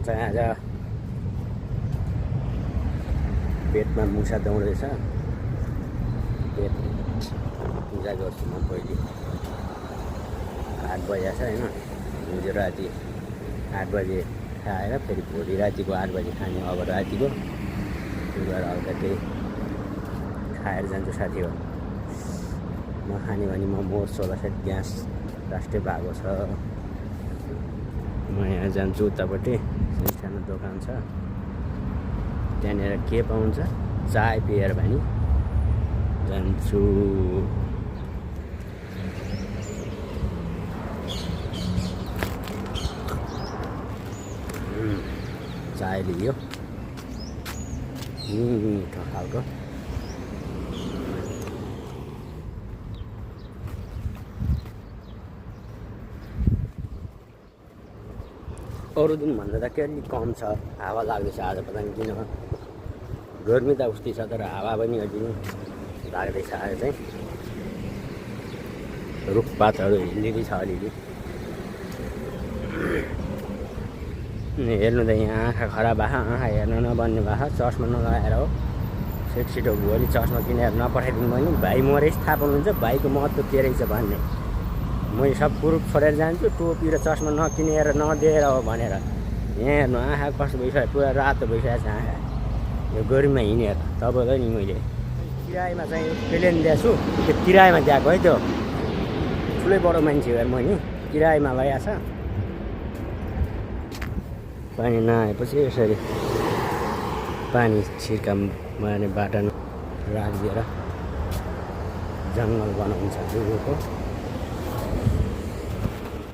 चाहिँ आज पेटमा मुसा दौड्दैछ। पेट पूजा गर्छु म पहिले। 8 बजे छ होइन, हिजो राति 8 बजे खाएर फेरि भोलि रातिको 8 बजे खाने। अब रातिको त्यो भएर हल्का केही खाएर जान्छु साथी हो। नखाने भने म मोर्छु होला सायद, ग्यास राष्ट्रिय भएको छ। म यहाँ जान्छु उतापट्टि, सानो दोकान छ त्यहाँनिर के पाउँछ चाय पिएर भने जान्छु। चाय लियो मिठो खालको। अरू दिनभन्दा त के अलि कम छ, हावा लाग्दैछ आज। पता नि किन, गर्मी त उस्तै छ तर हावा पनि अलि लाग्दैछ आज चाहिँ। रुखपातहरू हिँड्दै छ अलिअलि। हेर्नु त यहाँ आँखा खराब भएको, आँखा हेर्न नबन्ने भएको, चस्मा नलगाएर हो। छिटो भोलि चस्मा किनेर नपठाइदिनु भने भाइ मरेछ थाहा पाउनुहुन्छ। भाइको महत्त्व के रहेछ भन्ने। मैले सब कुरो छोडेर जान्छु, टोपी र चस्मा नकिनेर नदिएर हो भनेर। यहाँ हेर्नु आँखा कस्तो भइसक्यो, पुरा रातो भइसकेको छ आँखा यो गर्मीमा हिँडेर। तपाईँलाई नि मैले किरायमा चाहिँ प्लेन दिएको छु, त्यो किरायमा दिएको है। त्यो ठुलै बडो मान्छे हेर, म नि किरायमा लगाएको छ। पानी नआएपछि यसरी पानी छिर्काम मार्ने बाटो राखिदिएर जङ्गल बनाउँछ जुगोको।